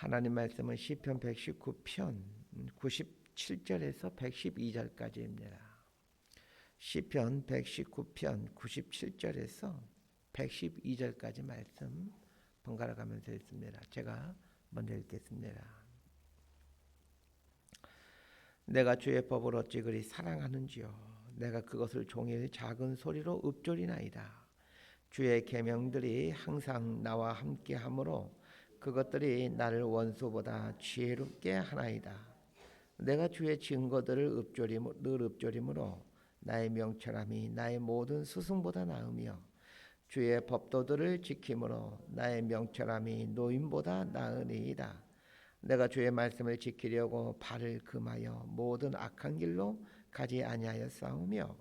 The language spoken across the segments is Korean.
하나님 말씀은 시편 119편 97절에서 112절까지입니다. 시편 119편 97절에서 112절까지 말씀 번갈아 가면서 읽습니다. 제가 먼저 읽겠습니다. 내가 주의 법을 어찌 그리 사랑하는지요. 내가 그것을 종일 작은 소리로 읊조리나이다. 주의 계명들이 항상 나와 함께하므로 그것들이 나를 원수보다 지혜롭게 하나이다. 내가 주의 증거들을 늘 읊조림으로 나의 명철함이 나의 모든 스승보다 나으며 주의 법도들을 지킴으로 나의 명철함이 노인보다 나으니이다. 내가 주의 말씀을 지키려고 발을 금하여 모든 악한 길로 가지 아니하였사오며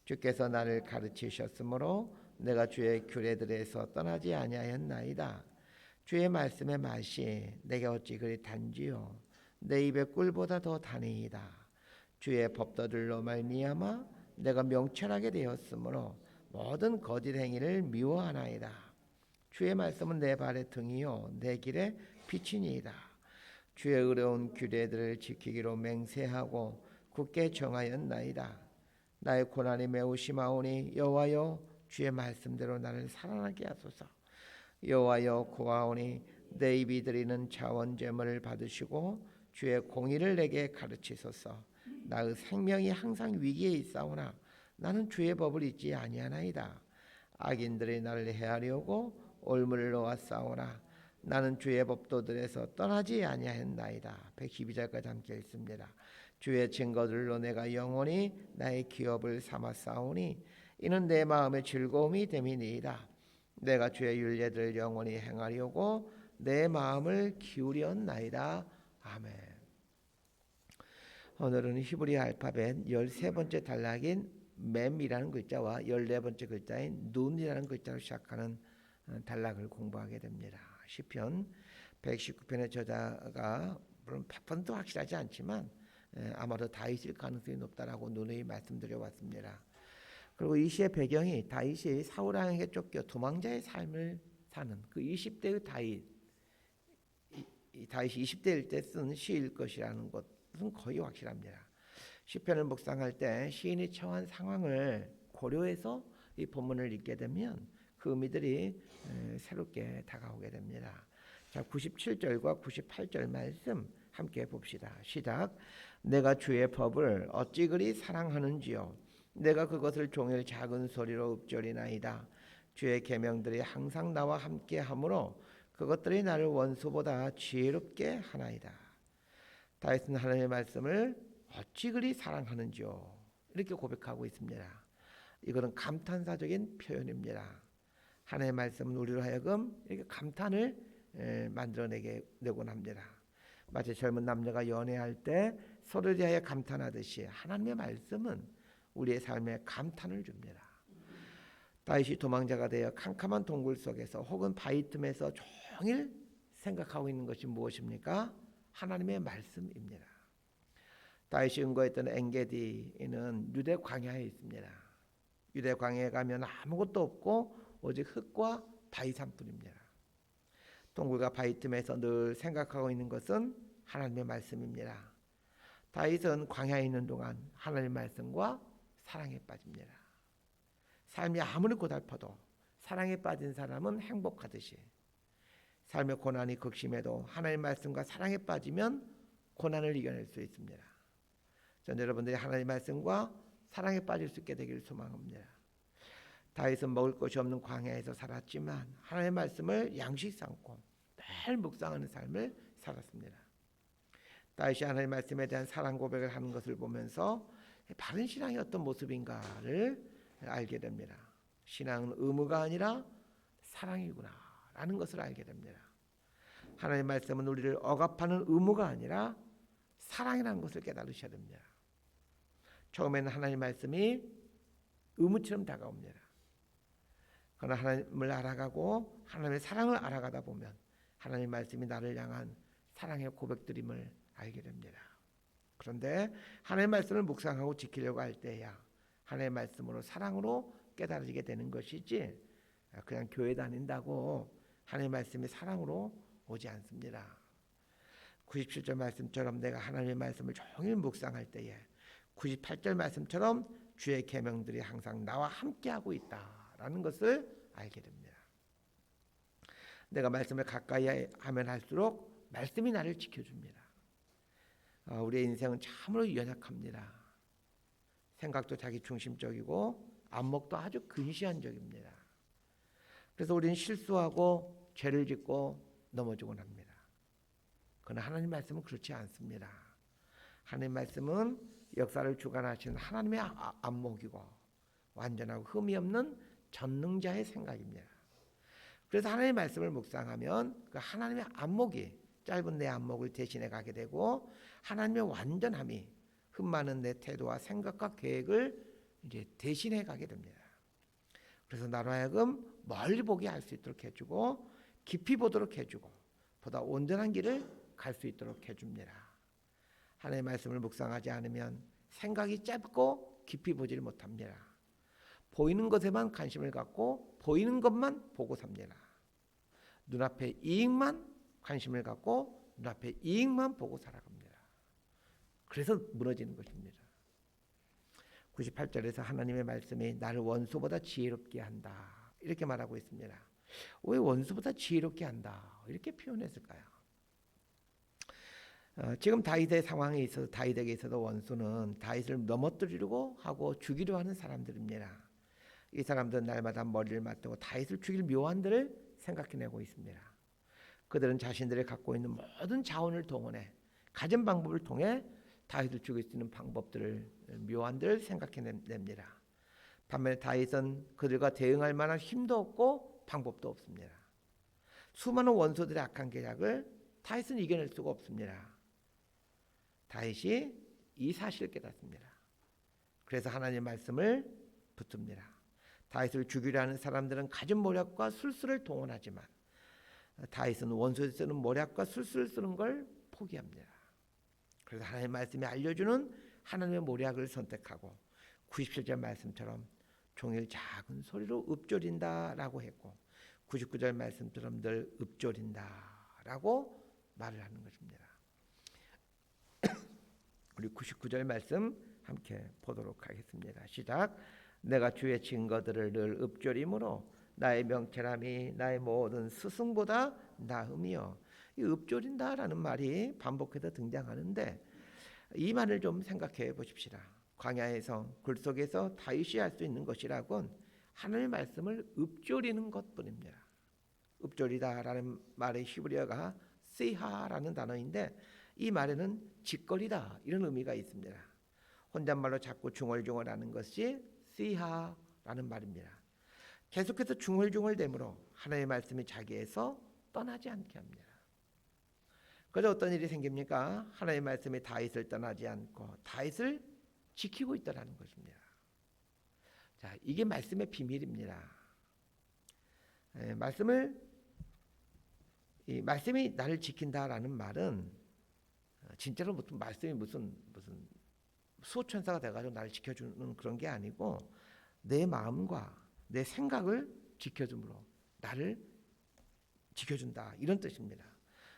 주께서 나를 가르치셨으므로 내가 주의 규례들에서 떠나지 아니하였나이다. 주의 말씀의 맛이 내게 어찌 그리 단지요 내 입의 꿀보다 더 다니이다. 주의 법도들로 말미암아 내가 명철하게 되었으므로 모든 거짓 행위를 미워하나이다. 주의 말씀은 내 발의 등이요 내 길의 빛이니이다. 주의 의로운 규례들을 지키기로 맹세하고 굳게 정하였나이다. 나의 고난이 매우 심하오니 여호와여 주의 말씀대로 나를 살아나게 하소서. 여호와여 구하오니 내 입이 드리는 자원제물을 받으시고 주의 공의를 내게 가르치소서. 나의 생명이 항상 위기에 있사오나 나는 주의 법을 잊지 아니하나이다. 악인들이 나를 해하려고 올무를 놓았사오나 나는 주의 법도들에서 떠나지 아니하였나이다. 112절까지 함께 읽습니다. 주의 증거들로 내가 영원히 나의 기업을 삼았사오니 이는 내 마음의 즐거움이 됨이니이다. 내가 주의 율례들을 영원히 행하려고 내 마음을 기울였나이다. 아멘. 오늘은 히브리 알파벳 13번째 단락인 맴이라는 글자와 14번째 글자인 눈이라는 글자로 시작하는 단락을 공부하게 됩니다. 시편 119편의 저자가 물론 100% 확실하지 않지만 아마도 다윗일 가능성이 높다라고 누누이 말씀드려 왔습니다. 그리고 이 시의 배경이 다윗이 사울 왕에게 쫓겨 도망자의 삶을 사는 그 20대의 다윗이 20대일 때 쓴 시일 것이라는 것은 거의 확실합니다. 시편을 묵상할 때 시인이 처한 상황을 고려해서 이 본문을 읽게 되면 그 의미들이 새롭게 다가오게 됩니다. 자, 97절과 98절 말씀 함께 봅시다. 시작. 내가 주의 법을 어찌 그리 사랑하는지요. 내가 그것을 종일 작은 소리로 읊조리나이다. 주의 계명들이 항상 나와 함께하므로 그것들이 나를 원수보다 지혜롭게 하나이다. 다윗은 하나님의 말씀을 어찌 그리 사랑하는지요. 이렇게 고백하고 있습니다. 이것은 감탄사적인 표현입니다. 하나님의 말씀은 우리로 하여금 이렇게 감탄을 만들어내곤 합니다. 마치 젊은 남녀가 연애할 때 서로에 대하여 감탄하듯이 하나님의 말씀은 우리의 삶에 감탄을 줍니다. 다윗이 도망자가 되어 캄캄한 동굴 속에서 혹은 바위 틈에서 종일 생각하고 있는 것이 무엇입니까? 하나님의 말씀입니다. 다윗이 은거했던 엔게디는 유대 광야에 있습니다. 유대 광야에 가면 아무것도 없고 오직 흙과 바위산뿐입니다. 동굴과 바위 틈에서 늘 생각하고 있는 것은 하나님의 말씀입니다. 다윗은 광야에 있는 동안 하나님의 말씀과 사랑에 빠집니다. 삶이 아무리 고달퍼도 사랑에 빠진 사람은 행복하듯이 삶의 고난이 극심해도 하나님의 말씀과 사랑에 빠지면 고난을 이겨낼 수 있습니다. 전 여러분들이 하나님의 말씀과 사랑에 빠질 수 있게 되기를 소망합니다. 다윗은 먹을 것이 없는 광야에서 살았지만 하나님의 말씀을 양식 삼고 매일 묵상하는 삶을 살았습니다. 다윗이 하나님의 말씀에 대한 사랑 고백을 하는 것을 보면서 바른 신앙이 어떤 모습인가를 알게 됩니다. 신앙은 의무가 아니라 사랑이구나 라는 것을 알게 됩니다. 하나님의 말씀은 우리를 억압하는 의무가 아니라 사랑이라는 것을 깨달으셔야 됩니다. 처음에는 하나님의 말씀이 의무처럼 다가옵니다. 그러나 하나님을 알아가고 하나님의 사랑을 알아가다 보면 하나님의 말씀이 나를 향한 사랑의 고백드림을 알게 됩니다. 그런데 하나님의 말씀을 묵상하고 지키려고 할 때야 하나님의 말씀으로 사랑으로 깨달아지게 되는 것이지 그냥 교회 다닌다고 하나님의 말씀이 사랑으로 오지 않습니다. 97절 말씀처럼 내가 하나님의 말씀을 종일 묵상할 때에 98절 말씀처럼 주의 계명들이 항상 나와 함께하고 있다라는 것을 알게 됩니다. 내가 말씀을 가까이 하면 할수록 말씀이 나를 지켜줍니다. 우리의 인생은 참으로 연약합니다. 생각도 자기 중심적이고 안목도 아주 근시안적입니다. 그래서 우리는 실수하고 죄를 짓고 넘어지곤 합니다. 그러나 하나님 말씀은 그렇지 않습니다. 하나님 말씀은 역사를 주관하시는 하나님의 안목이고 완전하고 흠이 없는 전능자의 생각입니다. 그래서 하나님의 말씀을 묵상하면 그 하나님의 안목이 짧은 내 안목을 대신해 가게 되고 하나님의 완전함이 흠 많은 내 태도와 생각과 계획을 이제 대신해 가게 됩니다. 그래서 나로 하여금 멀리 보게 할 수 있도록 해주고 깊이 보도록 해주고 보다 온전한 길을 갈 수 있도록 해줍니다. 하나님의 말씀을 묵상하지 않으면 생각이 짧고 깊이 보지를 못합니다. 보이는 것에만 관심을 갖고 보이는 것만 보고 삽니다. 눈앞의 이익만 관심을 갖고 눈앞의 이익만 보고 살아갑니다. 그래서 무너지는 것입니다. 98절에서 하나님의 말씀이 나를 원수보다 지혜롭게 한다 이렇게 말하고 있습니다. 왜 원수보다 지혜롭게 한다 이렇게 표현했을까요? 지금 다윗의 상황에 있어서 다윗에게 있어서 원수는 다윗을 넘어뜨리려고 하고 죽이려 하는 사람들입니다. 이 사람들은 날마다 머리를 맞대고 다윗을 죽일 묘안들을 생각해내고 있습니다. 그들은 자신들이 갖고 있는 모든 자원을 동원해 가진 방법을 통해 다윗을 죽일 수 있는 방법들을 묘안들을 생각해냅니다. 반면에 다윗은 그들과 대응할 만한 힘도 없고 방법도 없습니다. 수많은 원수들의 악한 계략을 다윗은 이겨낼 수가 없습니다. 다윗이 이 사실을 깨닫습니다. 그래서 하나님의 말씀을 붙듭니다. 다윗을 죽이려 하는 사람들은 가진 모략과 술수를 동원하지만 다윗은 원수에 쓰는 모략과 술수를 쓰는 걸 포기합니다. 그래서 하나님의 말씀이 알려주는 하나님의 모략을 선택하고 97절 말씀처럼 종일 작은 소리로 읊조린다라고 했고 99절 말씀처럼 늘 읊조린다라고 말을 하는 것입니다. 우리 99절 말씀 함께 보도록 하겠습니다. 시작. 내가 주의 증거들을 늘 읊조림으로 나의 명철함이 나의 모든 스승보다 나음이요. 이 읊조린다라는 말이 반복해서 등장하는데 이 말을 좀 생각해 보십시다. 광야에서 굴 속에서 다윗이 할 수 있는 것이라곤 하나님의 말씀을 읊조리는 것뿐입니다. 읊조리다라는 말의 히브리어가 시하라는 단어인데 이 말에는 짓거리다 이런 의미가 있습니다. 혼잣말로 자꾸 중얼중얼하는 것이 시하라는 말입니다. 계속해서 중얼중얼대므로 하나님의 말씀이 자기에서 떠나지 않게 합니다. 그래서 어떤 일이 생깁니까? 하나님의 말씀이 다윗을 떠나지 않고 다윗을 지키고 있다는 것입니다. 자, 이게 말씀의 비밀입니다. 말씀이 나를 지킨다라는 말은 진짜로 무슨 수호천사가 돼가지고 나를 지켜주는 그런 게 아니고 내 마음과 내 생각을 지켜줌으로 나를 지켜준다 이런 뜻입니다.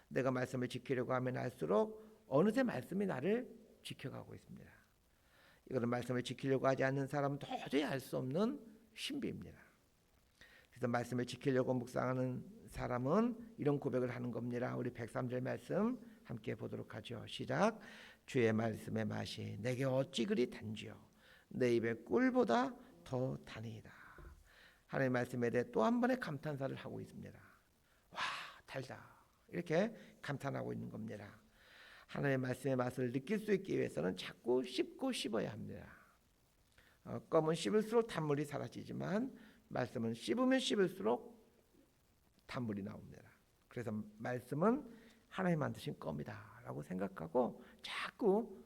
내가 말씀을 지키려고 하면 할수록 어느새 말씀이 나를 지켜가고 있습니다. 이거는 말씀을 지키려고 하지 않는 사람은 도저히 알 수 없는 신비입니다. 그래서 말씀을 지키려고 묵상하는 사람은 이런 고백을 하는 겁니다. 우리 103절 말씀 함께 보도록 하죠. 시작. 주의 말씀의 맛이 내게 어찌 그리 단지요 내 입의 꿀보다 더 다니이다. 하나님의 말씀에 대해 또 한 번의 감탄사를 하고 있습니다. 와, 달다. 이렇게 감탄하고 있는 겁니다. 하나님의 말씀의 맛을 느낄 수 있기 위해서는 자꾸 씹고 씹어야 합니다. 껌은 씹을수록 단물이 사라지지만 말씀은 씹으면 씹을수록 단물이 나옵니다. 그래서 말씀은 하나님 만드신 껌이다라고 생각하고 자꾸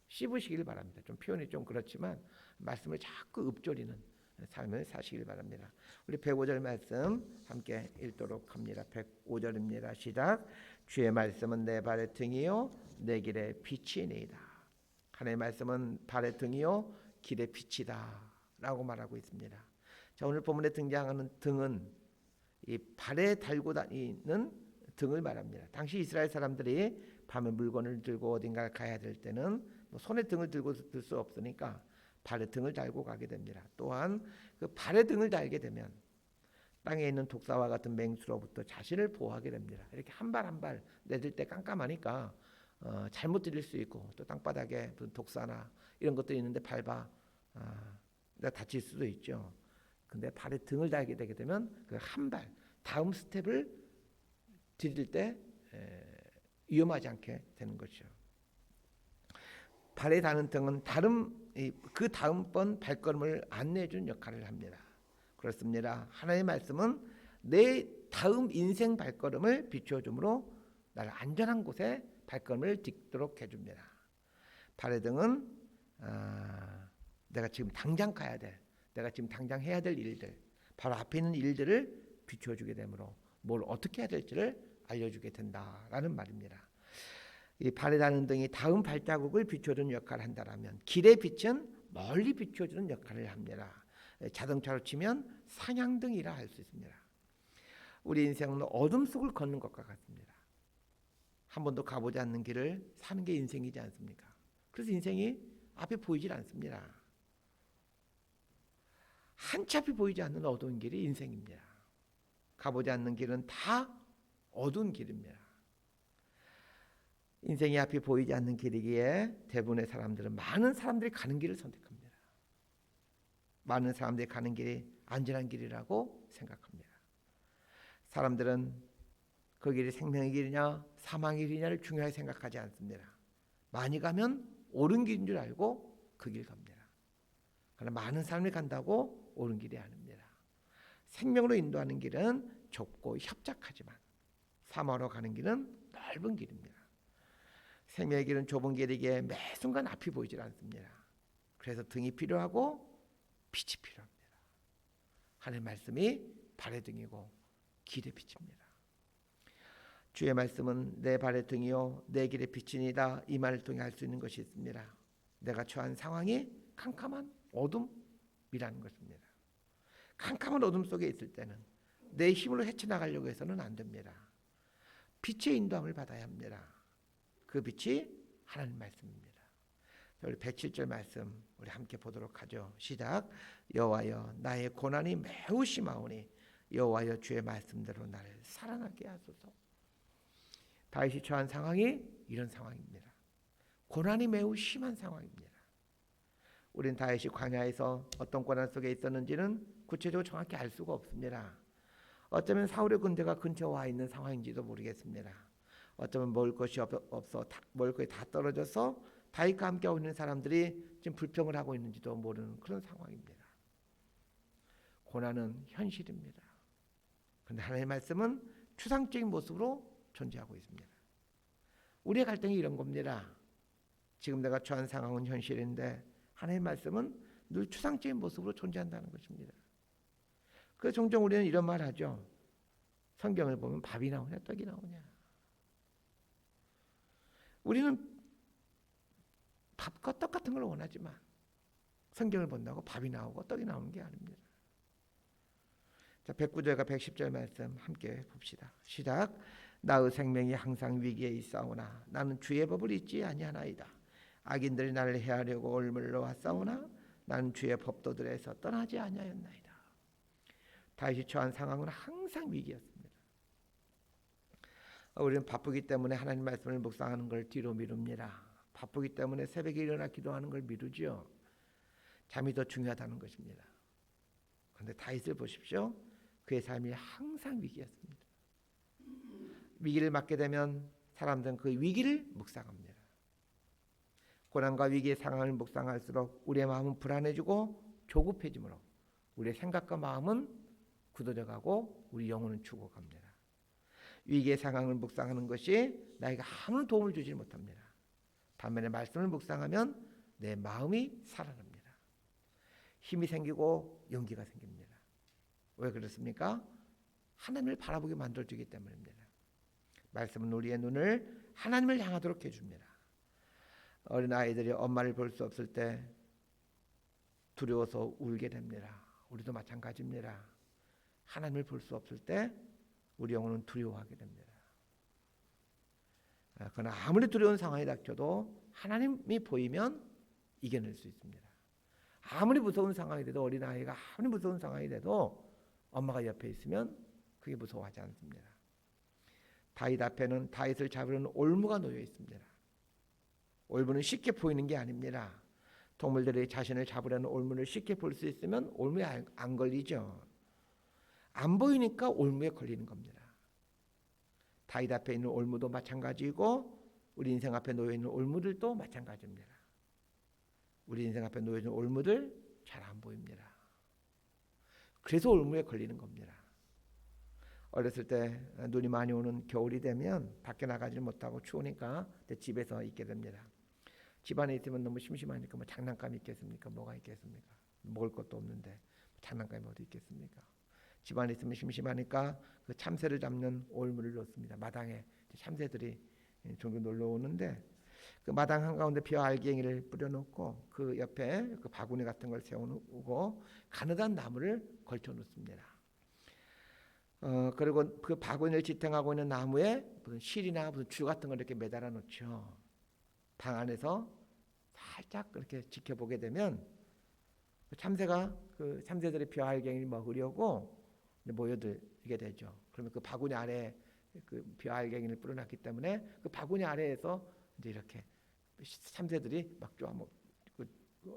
씹으시길 바랍니다. 좀 표현이 좀 그렇지만 말씀을 자꾸 읊조리는 삶을 사시길 바랍니다. 우리 105절 말씀 함께 읽도록 합니다. 105절입니다. 시작. 주의 말씀은 내 발의 등이요 내 길의 빛이니이다. 하나님의 말씀은 발의 등이요 길의 빛이다 라고 말하고 있습니다. 자, 오늘 본문에 등장하는 등은 이 발에 달고 다니는 등을 말합니다. 당시 이스라엘 사람들이 밤에 물건을 들고 어딘가 가야 될 때는 뭐 손에 등을 들고 들 수 없으니까 발에 등을 달고 가게 됩니다. 또한 그 발에 등을 달게 되면 땅에 있는 독사와 같은 맹수로부터 자신을 보호하게 됩니다. 이렇게 한 발 한 발 내딜 때 깜깜하니까 잘못 들릴 수 있고 또 땅바닥에 독사나 이런 것들이 있는데 밟아 다칠 수도 있죠. 근데 발에 등을 달게 되게 되면 그 한 발 다음 스텝을 디딜 때 위험하지 않게 되는 거죠. 발에 다는 등은 그 다음번 발걸음을 안내해 준 역할을 합니다. 그렇습니다. 하나님의 말씀은 내 다음 인생 발걸음을 비추어 주므로 나를 안전한 곳에 발걸음을 딛도록 해줍니다. 발의 등은 내가 지금 당장 가야 될, 내가 지금 당장 해야 될 일들, 바로 앞에 있는 일들을 비추어 주게 되므로 뭘 어떻게 해야 될지를 알려주게 된다라는 말입니다. 이 발에 다는 등이 다음 발자국을 비추어주는 역할을 한다라면 길의 빛은 멀리 비추어주는 역할을 합니다. 자동차로 치면 상향등이라 할 수 있습니다. 우리 인생은 어둠 속을 걷는 것과 같습니다. 한 번도 가보지 않는 길을 사는 게 인생이지 않습니까? 그래서 인생이 앞에 보이질 않습니다. 한치 앞이 보이지 않는 어두운 길이 인생입니다. 가보지 않는 길은 다 어두운 길입니다. 인생이 앞이 보이지 않는 길이기에 대부분의 사람들은 많은 사람들이 가는 길을 선택합니다. 많은 사람들이 가는 길이 안전한 길이라고 생각합니다. 사람들은 그 길이 생명의 길이냐 사망의 길이냐를 중요하게 생각하지 않습니다. 많이 가면 옳은 길인 줄 알고 그 길 갑니다. 그러나 많은 사람이 간다고 옳은 길이 아닙니다. 생명으로 인도하는 길은 좁고 협착하지만 사망으로 가는 길은 넓은 길입니다. 생명의 길은 좁은 길이기에 매 순간 앞이 보이질 않습니다. 그래서 등이 필요하고 빛이 필요합니다. 하나님의 말씀이 발의 등이고 길의 빛입니다. 주의 말씀은 내 발의 등이요 내 길의 빛이니이다. 이 말을 통해 알 수 있는 것이 있습니다. 내가 처한 상황이 캄캄한 어둠이라는 것입니다. 캄캄한 어둠 속에 있을 때는 내 힘으로 헤쳐나가려고 해서는 안 됩니다. 빛의 인도함을 받아야 합니다. 그 빛이 하나님 말씀입니다. 우리 107절 말씀 우리 함께 보도록 하죠. 시작. 여호와여 나의 고난이 매우 심하오니 여호와여 주의 말씀대로 나를 살아나게 하소서. 다윗이 처한 상황이 이런 상황입니다. 고난이 매우 심한 상황입니다. 우린 다윗이 광야에서 어떤 고난 속에 있었는지는 구체적으로 정확히 알 수가 없습니다. 어쩌면 사울의 군대가 근처에 와 있는 상황인지도 모르겠습니다. 어쩌면 먹을 것이 없어 먹을 것이 다 떨어져서 다윗과 함께 있는 사람들이 지금 불평을 하고 있는지도 모르는 그런 상황입니다. 고난은 현실입니다. 그런데 하나님의 말씀은 추상적인 모습으로 존재하고 있습니다. 우리의 갈등이 이런 겁니다. 지금 내가 처한 상황은 현실인데 하나님의 말씀은 늘 추상적인 모습으로 존재한다는 것입니다. 그래서 종종 우리는 이런 말 하죠. 성경을 보면 밥이 나오냐 떡이 나오냐. 우리는 밥과 떡 같은 걸 원하지만 성경을 본다고 밥이 나오고 떡이 나오는 게 아닙니다. 자, 109절과 110절 말씀 함께 봅시다. 시작. 나의 생명이 항상 위기에 있사오나 나는 주의 법을 잊지 아니하나이다. 악인들이 나를 해하려고 올물러 왔사오나 나는 주의 법도들에서 떠나지 아니하였나이다. 다윗이 처한 상황은 항상 위기였습니다. 우리는 바쁘기 때문에 하나님 말씀을 묵상하는 걸 뒤로 미룹니다. 바쁘기 때문에 새벽에 일어나 기도하는 걸 미루죠. 잠이 더 중요하다는 것입니다. 그런데 다윗을 보십시오. 그의 삶이 항상 위기였습니다. 위기를 맞게 되면 사람들은 그 위기를 묵상합니다. 고난과 위기의 상황을 묵상할수록 우리의 마음은 불안해지고 조급해지므로 우리의 생각과 마음은 굳어져가고 우리 영혼은 죽어갑니다. 위기의 상황을 묵상하는 것이 나에게 아무런 도움을 주지 못합니다. 반면에 말씀을 묵상하면 내 마음이 살아납니다. 힘이 생기고 용기가 생깁니다. 왜 그렇습니까? 하나님을 바라보게 만들어주기 때문입니다. 말씀은 우리의 눈을 하나님을 향하도록 해줍니다. 어린아이들이 엄마를 볼 수 없을 때 두려워서 울게 됩니다. 우리도 마찬가지입니다. 하나님을 볼 수 없을 때 우리 영혼은 두려워하게 됩니다. 그러나 아무리 두려운 상황이 닥쳐도 하나님이 보이면 이겨낼 수 있습니다. 아무리 무서운 상황이 돼도, 어린아이가 아무리 무서운 상황이 돼도 엄마가 옆에 있으면 그게 무서워하지 않습니다. 다윗 앞에는 다윗을 잡으려는 올무가 놓여 있습니다. 올무는 쉽게 보이는 게 아닙니다. 동물들이 자신을 잡으려는 올무를 쉽게 볼 수 있으면 올무에 안 걸리죠. 안 보이니까 올무에 걸리는 겁니다. 다윗 앞에 있는 올무도 마찬가지고 우리 인생 앞에 놓여 있는 올무들도 마찬가지입니다. 우리 인생 앞에 놓여 있는 올무들 잘 안 보입니다. 그래서 올무에 걸리는 겁니다. 어렸을 때 눈이 많이 오는 겨울이 되면 밖에 나가지 못하고 추우니까 집에서 있게 됩니다. 집안에 있으면 너무 심심하니까 뭐 장난감이 있겠습니까? 뭐가 있겠습니까? 먹을 것도 없는데 장난감이 어디 있겠습니까? 집안에 있으면 심심하니까 그 참새를 잡는 올무를 놓습니다. 마당에 참새들이 종종 놀러 오는데 그 마당 한가운데 벼 알갱이를 뿌려놓고 그 옆에 그 바구니 같은 걸 세워놓고 가느다란 나무를 걸쳐 놓습니다. 그리고 그 바구니를 지탱하고 있는 나무에 무슨 실이나 무슨 줄 같은 걸 이렇게 매달아 놓죠. 방 안에서 살짝 그렇게 지켜보게 되면 참새가 그 참새들의 벼 알갱이를 먹으려고 모여들게 되죠. 그러면 그 바구니 아래 그 벼 알갱이를 뿌려놨기 때문에 그 바구니 아래에서 이제 이렇게 참새들이 막 그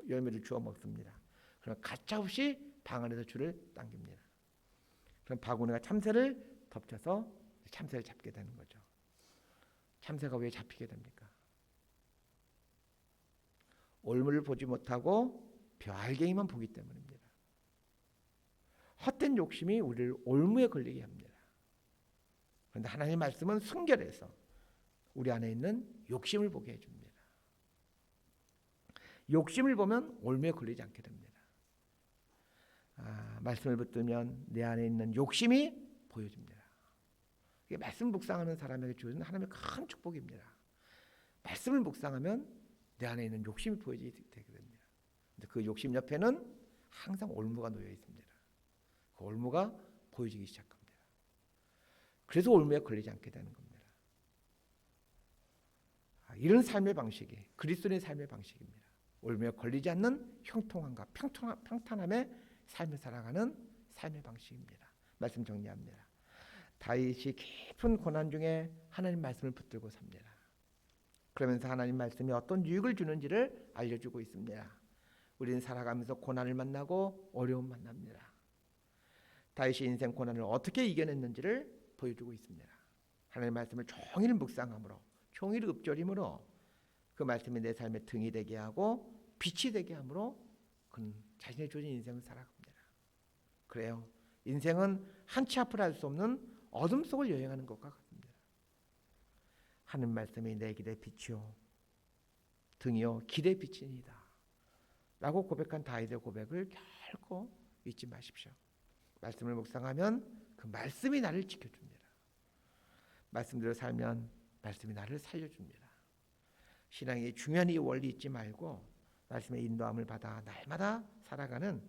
열매를 주워 먹습니다. 그럼 가차없이 방 안에서 줄을 당깁니다. 그럼 바구니가 참새를 덮쳐서 참새를 잡게 되는 거죠. 참새가 왜 잡히게 됩니까? 올무를 보지 못하고 벼 알갱이만 보기 때문입니다. 헛된 욕심이 우리를 올무에 걸리게 합니다. 그런데 하나님의 말씀은 순결해서 우리 안에 있는 욕심을 보게 해줍니다. 욕심을 보면 올무에 걸리지 않게 됩니다. 말씀을 붙들면 내 안에 있는 욕심이 보여집니다. 이게 말씀 묵상하는 사람에게 주어진 하나님의 큰 축복입니다. 말씀을 묵상하면 내 안에 있는 욕심이 보여지게 되게 됩니다. 근데 그 욕심 옆에는 항상 올무가 놓여 있습니다. 그 올무가 보여지기 시작합니다. 그래서 올무에 걸리지 않게 되는 겁니다. 이런 삶의 방식이 그리스도인의 삶의 방식입니다. 올무에 걸리지 않는 형통함과 평탄함의 삶을 살아가는 삶의 방식입니다. 말씀 정리합니다. 다윗이 깊은 고난 중에 하나님 말씀을 붙들고 삽니다. 그러면서 하나님 말씀이 어떤 유익을 주는지를 알려주고 있습니다. 우리는 살아가면서 고난을 만나고 어려움 만납니다. 다윗이 인생 고난을 어떻게 이겨냈는지를 보여주고 있습니다. 하나님 말씀을 종일 묵상함으로, 종일 읊조림으로 그 말씀이 내 삶의 등이 되게 하고 빛이 되게 함으로 그는 자신의 주어진 인생을 살아갑니다. 그래요. 인생은 한치 앞을 알 수 없는 어둠 속을 여행하는 것과 같습니다. 하는 말씀이 내 길의 빛이요 등이요 길의 빛이니이다 라고 고백한 다윗의 고백을 결코 잊지 마십시오. 말씀을 묵상하면 그 말씀이 나를 지켜줍니다. 말씀대로 살면 말씀이 나를 살려줍니다. 신앙의 중요한 이 원리 잊지 말고 말씀의 인도함을 받아 날마다 살아가는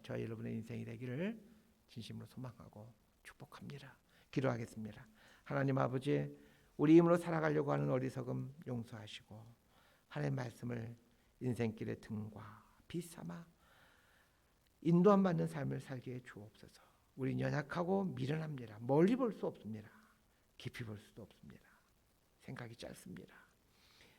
저희 여러분의 인생이 되기를 진심으로 소망하고 축복합니다. 기도하겠습니다. 하나님 아버지, 우리 힘으로 살아가려고 하는 어리석음 용서하시고 하나님의 말씀을 인생길의 등과 빛 삼아 인도함 받는 삶을 살게 해 주옵소서. 우린 연약하고 미련합니다. 멀리 볼 수 없습니다. 깊이 볼 수도 없습니다. 생각이 짧습니다.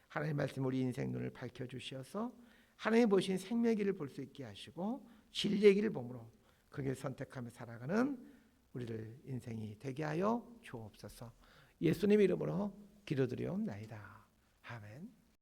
하나님의 말씀 우리 인생 눈을 밝혀주셔서 하나님이 보신 생명의 길을 볼 수 있게 하시고 진리의 길을 보므로 그 길을 선택하며 살아가는 우리들 인생이 되게 하여 주옵소서. 예수님 이름으로 기도드리옵나이다. 아멘.